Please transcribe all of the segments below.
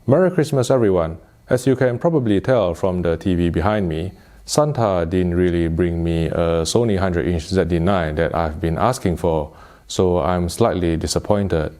Merry Christmas everyone! As you can probably tell from the TV behind me, Santa didn't really bring me a Sony 100-inch ZD9 that I've been asking for, so I'm slightly disappointed.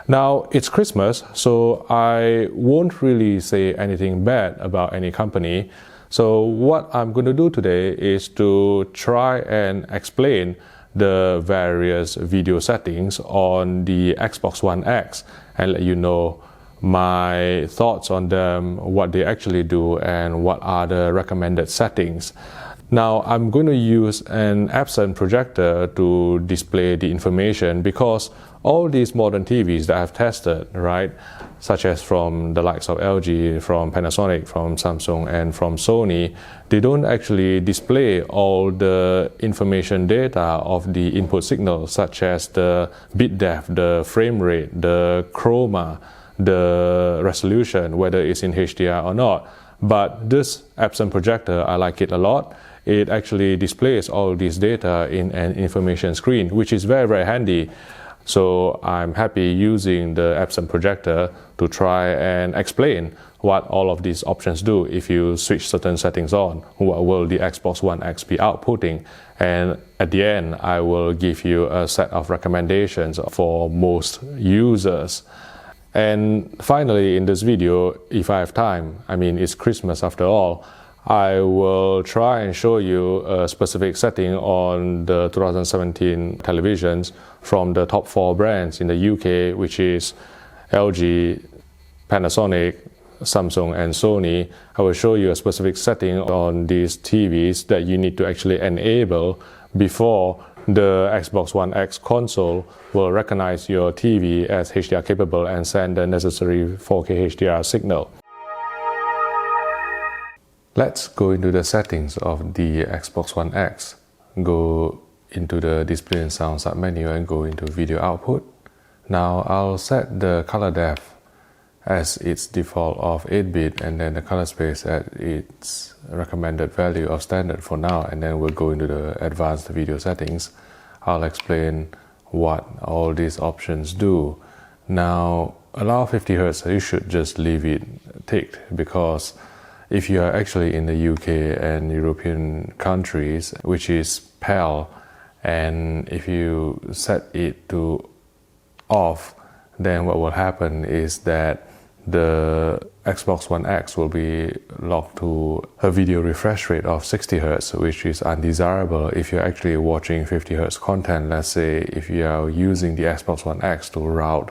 Now, it's Christmas, so I won't really say anything bad about any company. So what I'm going to do today is to try and explain the various video settings on the Xbox One X and let you know my thoughts on them, what they actually do, and what are the recommended settings. Now, I'm going to use an absent projector to display the information because all these modern TVs that I've tested, right, such as from the likes of LG, from Panasonic, from Samsung, and from Sony, they don't actually display all the information data of the input signals, such as the bit depth, the frame rate, the chroma, the resolution, whether it's in HDR or not. But this absent projector, I like it a lot. It actually displays all this data in an information screen, which is very, very handy. So I'm happy using the absent projector to try and explain what all of these options do. If you switch certain settings on, what will the Xbox One X be outputting? And at the end, I will give you a set of recommendations for most users. And finally, in this video, if I have time, I mean, it's Christmas after all, I will try and show you a specific setting on the 2017 televisions from the top 4 brands in the UK, which is LG, Panasonic, Samsung, and Sony. I will show you a specific setting on these TVs that you need to actually enable before the Xbox One X console will recognize your TV as HDR capable and send the necessary 4K HDR signal. Let's go into the settings of the Xbox One X. Go into the display and sound submenu and go into video output. Now I'll set the color depth as its default of 8-bit and then the color space at its recommended value of standard for now, and then we'll go into the advanced video settings. I'll explain what all these options do. Now, allow 50 Hz, you should just leave it ticked, because if you are actually in the UK and European countries, which is PAL, and if you set it to off, then what will happen is that the Xbox One X will be locked to a video refresh rate of 60 Hz, which is undesirable if you're actually watching 50 Hz content. Let's say if you are using the Xbox One X to route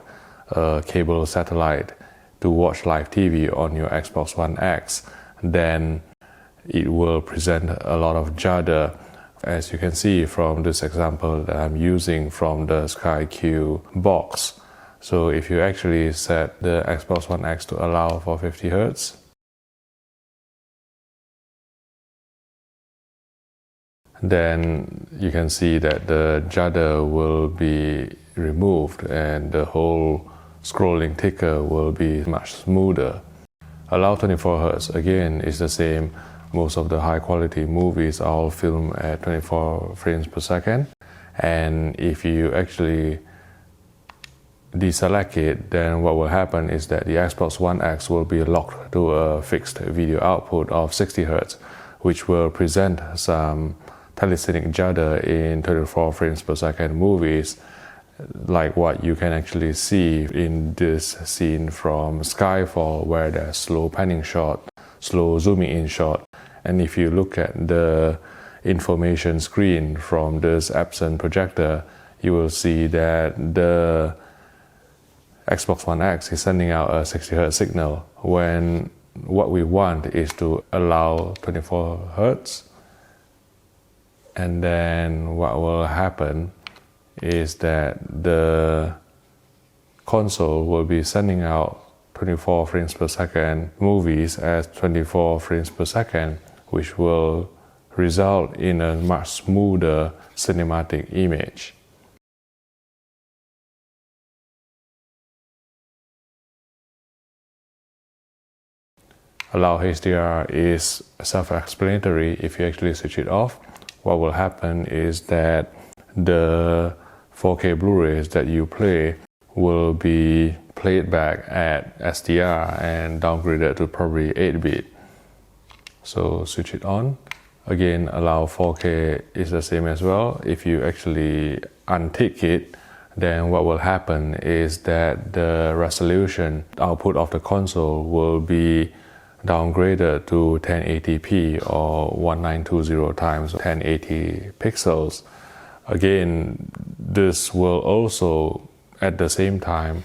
a cable satellite to watch live TV on your Xbox One X, then it will present a lot of judder, as you can see from this example that I'm using from the SkyQ box. So if you actually set the Xbox One X to allow for 50 Hz, then you can see that the judder will be removed and the whole scrolling ticker will be much smoother. Allow 24 Hz, again, is the same. Most of the high quality movies are all filmed at 24 frames per second. And if you actually deselect it, then what will happen is that the Xbox One X will be locked to a fixed video output of 60 Hz, which will present some telecinic judder in 24 frames per second movies, like what you can actually see in this scene from Skyfall, where there's slow panning shot, slow zooming in shot. And if you look at the information screen from this absent projector, you will see that the Xbox One X is sending out a 60 Hz signal when what we want is to allow 24 Hz. And then what will happen is that the console will be sending out 24 frames per second movies as 24 frames per second, which will result in a much smoother cinematic image. Allow HDR is self-explanatory. If you actually switch it off, what will happen is that the 4K Blu-rays that you play will be play it back at HDR and downgrade it to probably 8-bit. So switch it on. Again, allow 4K is the same as well. If you actually untick it, then what will happen is that the resolution output of the console will be downgraded to 1080p or 1920 times 1080 pixels. Again, this will also at the same time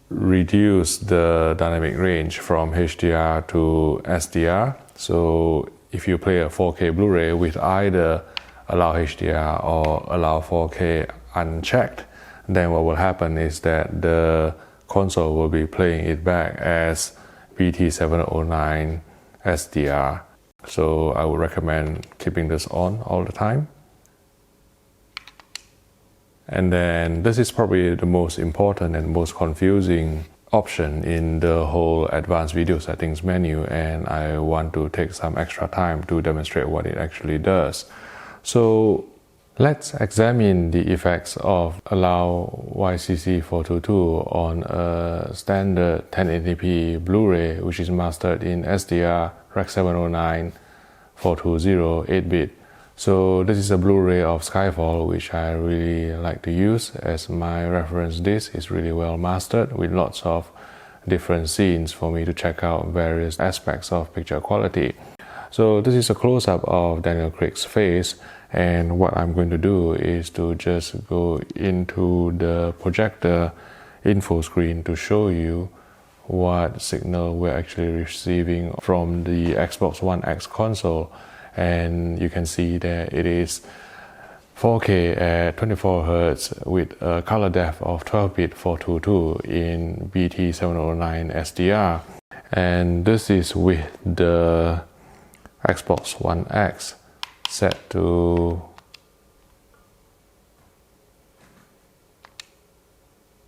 reduce the dynamic range from HDR to SDR. So if you play a 4K Blu-ray with either allow HDR or allow 4K unchecked, then what will happen is that the console will be playing it back as BT709 SDR. So I would recommend keeping this on all the time. And then this is probably the most important and most confusing option in the whole advanced video settings menu, and I want to take some extra time to demonstrate what it actually does. So let's examine the effects of allow YCC422 on a standard 1080p Blu-ray which is mastered in SDR Rec 709 420 8-bit. So this is a Blu-ray of Skyfall, which I really like to use as my reference disc. Is really well mastered with lots of different scenes for me to check out various aspects of picture quality. So this is a close-up of Daniel Craig's face, and what I'm going to do is to just go into the projector info screen to show you what signal we're actually receiving from the Xbox One X console. And you can see that it is 4K at 24 Hz with a color depth of 12-bit 422 in BT709 SDR. And this is with the Xbox One X set to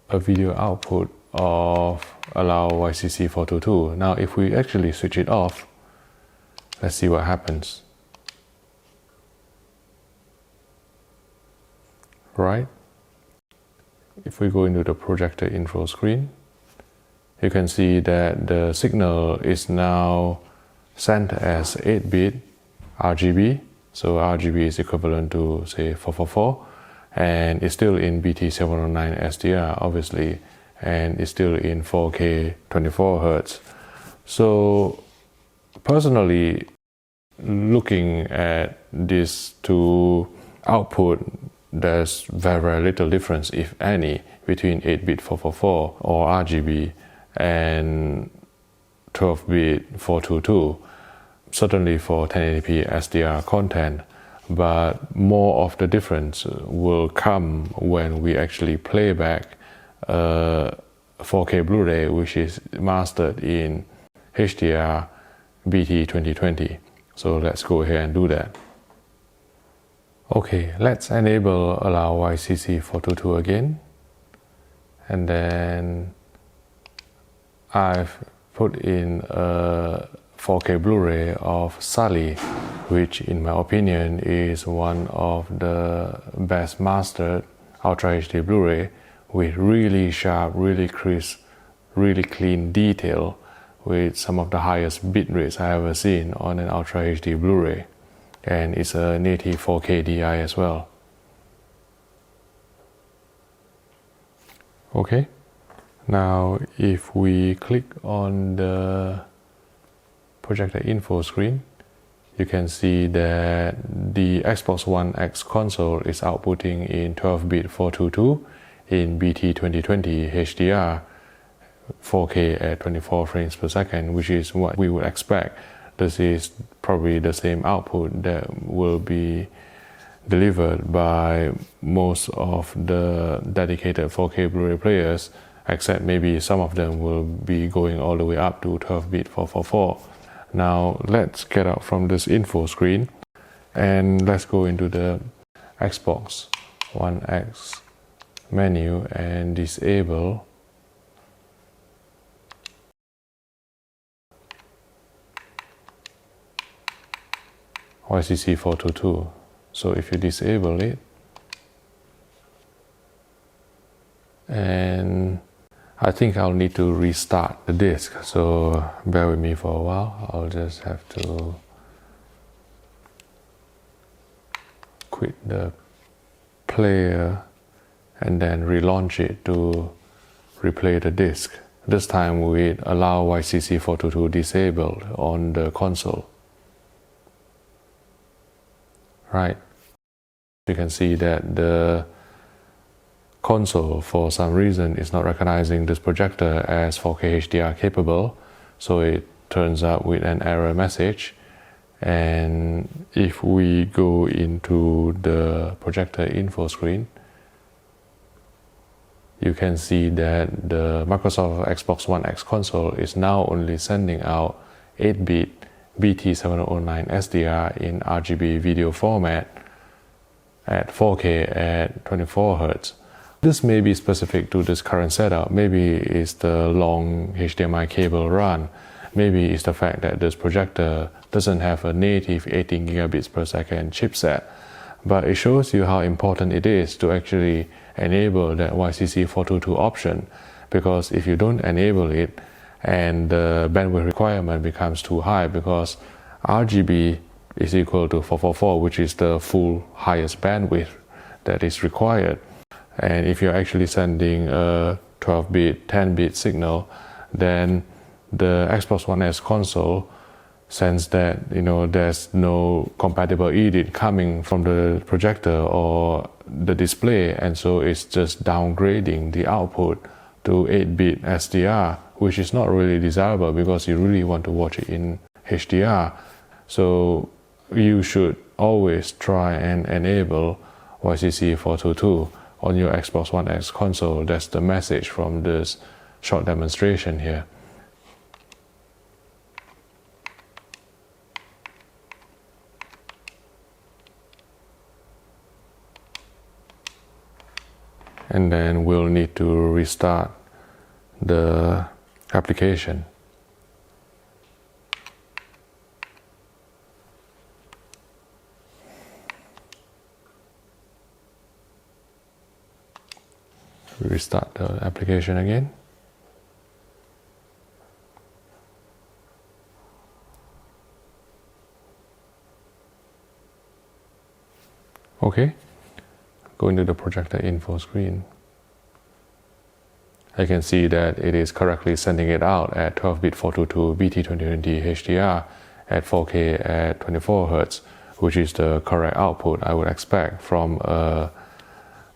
a video output of allow YCC422. Now if we actually switch it off, let's see what happens. Right? If we go into the projector info screen, you can see that the signal is now sent as 8-bit RGB. So RGB is equivalent to say 444, and it's still in BT709 SDR obviously, and it's still in 4K 24 Hz. So personally, looking at these two output, there's very little difference, if any, between 8-bit 444 or RGB and 12-bit 422, certainly for 1080p SDR content, but more of the difference will come when we actually play back a 4K Blu-ray which is mastered in HDR BT 2020. So let's go ahead and do that. Okay, let's enable allow YCC422 again, and then I've put in a 4K Blu-ray of Sully, which in my opinion is one of the best mastered Ultra HD Blu-ray with really sharp, really crisp, really clean detail with some of the highest bit rates I ever seen on an Ultra HD Blu-ray. And it's a native 4K DI as well. Okay, now if we click on the projector info screen, you can see that the Xbox One X console is outputting in 12-bit 422 in BT 2020 HDR 4K at 24 frames per second, which is what we would expect. This is probably the same output that will be delivered by most of the dedicated 4K Blu-ray players, except maybe some of them will be going all the way up to 12-bit 444. Now let's get out from this info screen and let's go into the Xbox One X menu and disable YCC422. So if you disable it, and I think I'll need to restart the disk, so bear with me for a while. I'll just have to quit the player and then relaunch it to replay the disk. This time with allow YCC422 disabled on the console. Right. You can see that the console, for some reason, is not recognizing this projector as 4K HDR capable, so it turns up with an error message. And if we go into the projector info screen, you can see that the Microsoft Xbox One X console is now only sending out 8-bit BT709 SDR in RGB video format at 4K at 24 Hz. This may be specific to this current setup. Maybe it's the long HDMI cable run. Maybe it's the fact that this projector doesn't have a native 18 gigabits per second chipset. But it shows you how important it is to actually enable that YCC422 option, because if you don't enable it and the bandwidth requirement becomes too high, because RGB is equal to 444, which is the full highest bandwidth that is required. And if you're actually sending a 12-bit, 10-bit signal, then the Xbox One S console sense that there's no compatible EDIT coming from the projector or the display, and so it's just downgrading the output to 8-bit SDR, which is not really desirable because you really want to watch it in HDR. So you should always try and enable YCC422 on your Xbox One X console. That's the message from this short demonstration here. And then we'll need to restart the application. Restart the application again. Okay. Go into the projector info screen. I can see that it is correctly sending it out at 12-bit 422 BT2020 HDR at 4K at 24 Hz, which is the correct output I would expect from a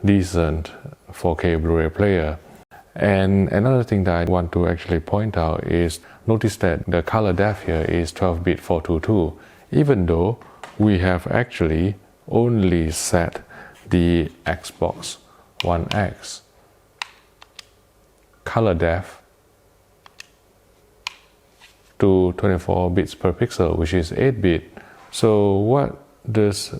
decent 4K Blu-ray player. And another thing that I want to actually point out is, notice that the color depth here is 12-bit 422, even though we have actually only set the Xbox One X color depth to 24 bits per pixel, which is 8-bit. So what this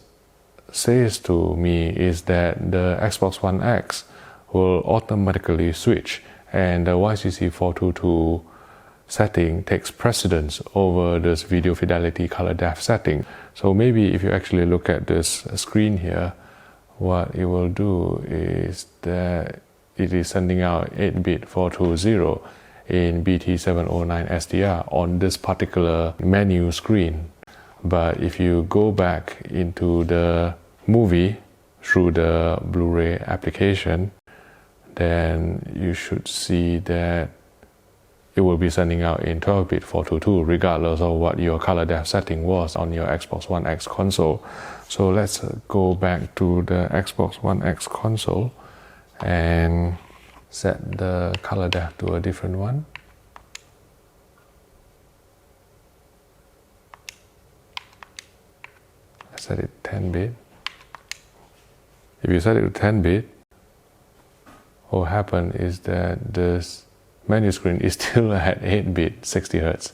says to me is that the Xbox One X will automatically switch, and the YCC422 setting takes precedence over this video fidelity color depth setting. So maybe if you actually look at this screen here, what it will do is that it is sending out 8-bit 420 in BT709 SDR on this particular menu screen. But if you go back into the movie through the Blu-ray application, then you should see that it will be sending out in 12-bit 422 regardless of what your color depth setting was on your Xbox One X console. So let's go back to the Xbox One X console and set the color depth to a different one. Set it 10-bit. If you set it to 10-bit, what will happen is that this menu screen is still at 8-bit 60 Hz.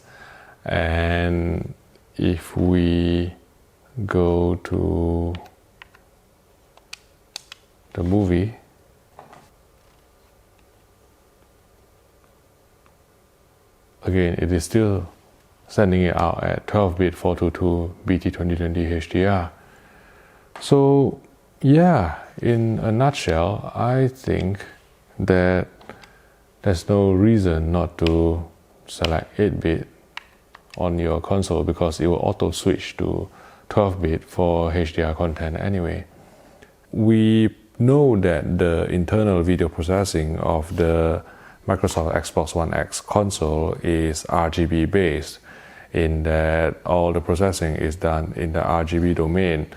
And if we go to the movie, again, it is still sending it out at 12-bit 422 BT2020 HDR. So yeah, in a nutshell, I think that there's no reason not to select 8-bit on your console because it will auto switch to 12-bit for HDR content anyway. We know that the internal video processing of the Microsoft Xbox One X console is RGB based, in that all the processing is done in the RGB domain.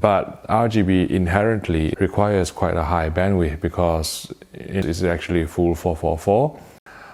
But RGB inherently requires quite a high bandwidth because it is actually full 444.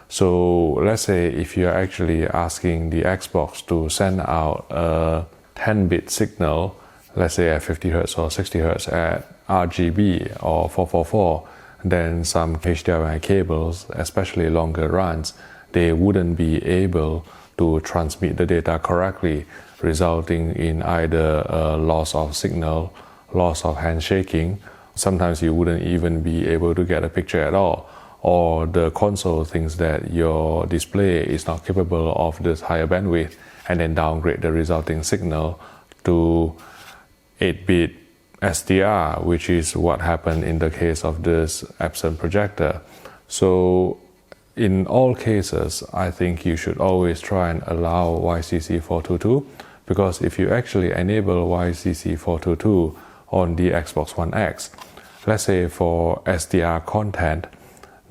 So let's say if you're actually asking the Xbox to send out a 10-bit signal, let's say at 50 Hz or 60 Hz at RGB or 444, then some HDMI cables, especially longer runs, they wouldn't be able to transmit the data correctly, resulting in either a loss of signal, loss of handshaking. Sometimes you wouldn't even be able to get a picture at all, or the console thinks that your display is not capable of this higher bandwidth and then downgrade the resulting signal to 8-bit SDR, which is what happened in the case of this Epson projector. So in all cases, I think you should always try and allow YCC422, because if you actually enable YCC422 on the Xbox One X, let's say for SDR content,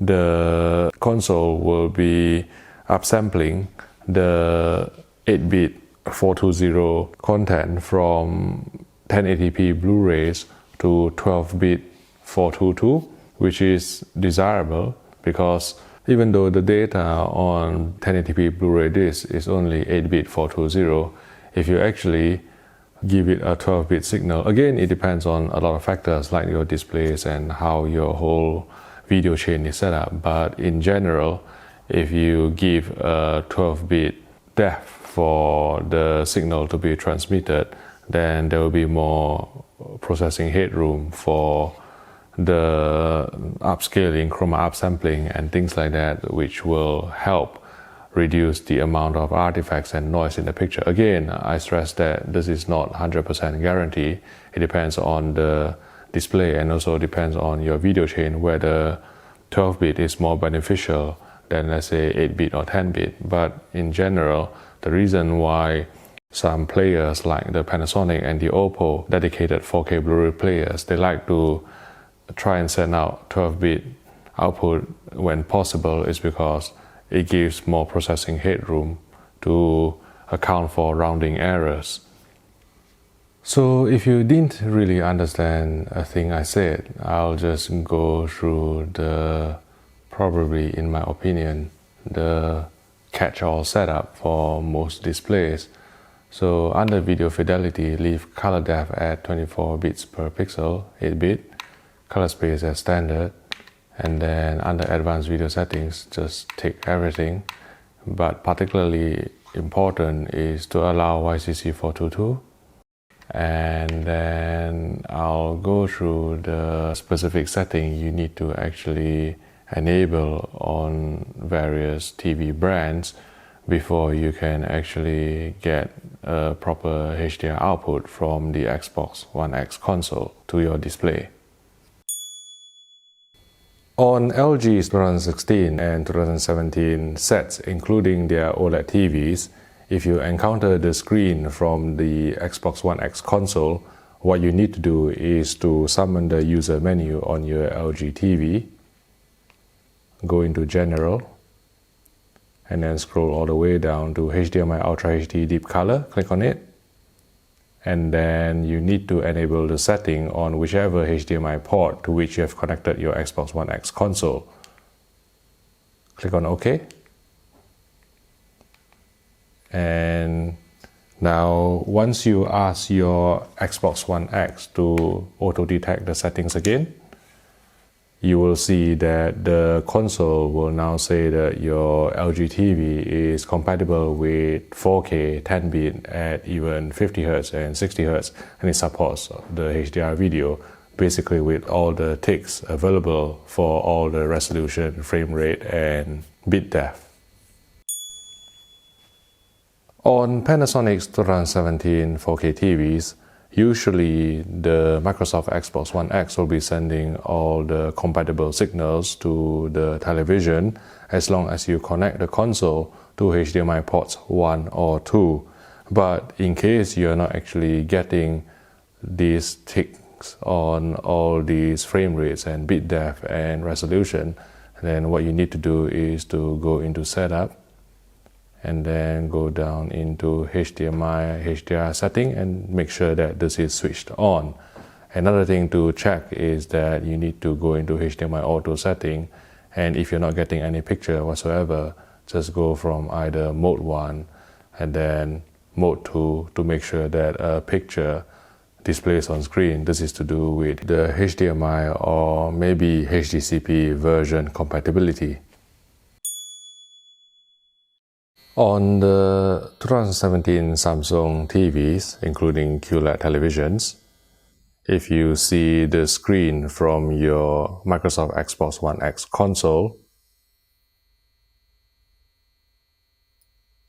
the console will be upsampling the 8-bit 420 content from 1080p Blu-rays to 12-bit 422, which is desirable because even though the data on 1080p Blu-ray disc is only 8-bit 420, if you actually give it a 12-bit signal, again, it depends on a lot of factors like your displays and how your whole video chain is set up. But in general, if you give a 12-bit depth for the signal to be transmitted, then there will be more processing headroom for the upscaling, chroma upsampling, and things like that, which will help reduce the amount of artifacts and noise in the picture. Again, I stress that this is not 100% guarantee. It depends on the display and also depends on your video chain, whether 12-bit is more beneficial than, let's say, 8-bit or 10-bit. But in general, the reason why some players like the Panasonic and the Oppo dedicated 4K Blu-ray players, they like to try and send out 12-bit output when possible is because it gives more processing headroom to account for rounding errors. So if you didn't really understand a thing I said, I'll just go through probably in my opinion, the catch-all setup for most displays. So under video fidelity, leave color depth at 24 bits per pixel, 8-bit, color space as standard, and then under advanced video settings, just take everything. But particularly important is to allow YCC422. And then I'll go through the specific setting you need to actually enable on various TV brands before you can actually get a proper HDR output from the Xbox One X console to your display. On LG's 2016 and 2017 sets, including their OLED TVs, if you encounter the screen from the Xbox One X console, what you need to do is to summon the user menu on your LG TV, go into General, and then scroll all the way down to HDMI Ultra HD Deep Color, click on it, and then you need to enable the setting on whichever HDMI port to which you have connected your Xbox One X console. Click on OK. And now once you ask your Xbox One X to auto-detect the settings again, you will see that the console will now say that your LG TV is compatible with 4K 10-bit at even 50 Hz and 60 Hz, and it supports the HDR video, basically with all the ticks available for all the resolution, frame rate, and bit depth. On Panasonic's 2017 4K TVs, Usually the Microsoft Xbox One X will be sending all the compatible signals to the television as long as you connect the console to HDMI ports 1 or 2. But in case you're not actually getting these ticks on all these frame rates and bit depth and resolution, then what you need to do is to go into setup and then go down into HDMI HDR setting and make sure that this is switched on. Another thing to check is that you need to go into HDMI auto setting, and if you're not getting any picture whatsoever, just go from either mode 1 and then mode 2 to make sure that a picture displays on screen. This is to do with the HDMI or maybe HDCP version compatibility. On the 2017 Samsung TVs, including QLED televisions, if you see the screen from your Microsoft Xbox One X console,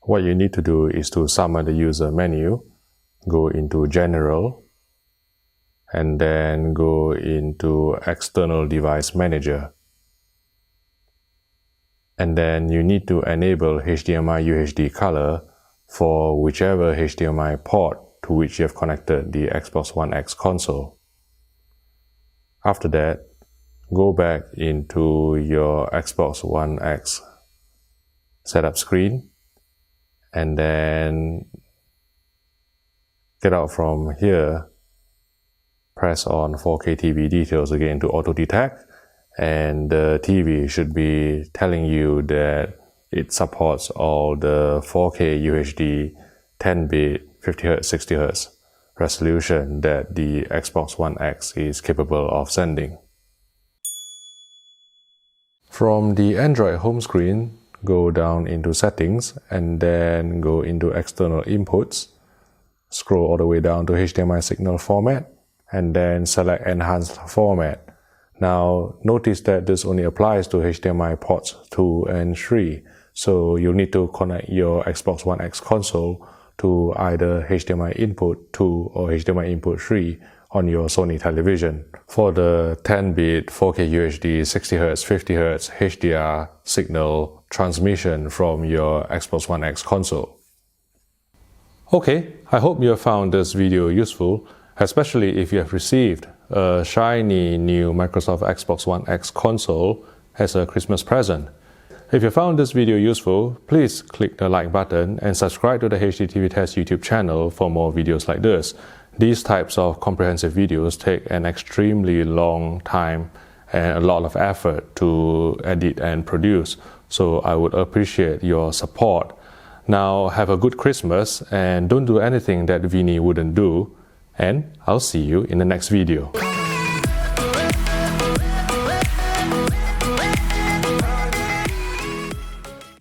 what you need to do is to summon the user menu, go into General, and then go into External Device Manager. And then you need to enable HDMI UHD color for whichever HDMI port to which you have connected the Xbox One X console. After that, go back into your Xbox One X setup screen and then get out from here, press on 4K TV details again to auto detect, and the TV should be telling you that it supports all the 4K UHD 10-bit 50Hz 60Hz resolution that the Xbox One X is capable of sending. From the Android home screen, go down into settings and then go into external inputs, scroll all the way down to HDMI signal format and then select enhanced format. Now notice that this only applies to HDMI ports 2 and 3, so you'll need to connect your Xbox One X console to either HDMI input 2 or HDMI input 3 on your Sony television for the 10-bit 4K UHD 60Hz 50Hz HDR signal transmission from your Xbox One X console. Okay, I hope you have found this video useful, especially if you have received a shiny new Microsoft Xbox One X console as a Christmas present. If you found this video useful, please click the like button and subscribe to the HDTV Test YouTube channel for more videos like this. These types of comprehensive videos take an extremely long time and a lot of effort to edit and produce, so I would appreciate your support. Now have a good Christmas and don't do anything that Vinny wouldn't do, and I'll see you in the next video.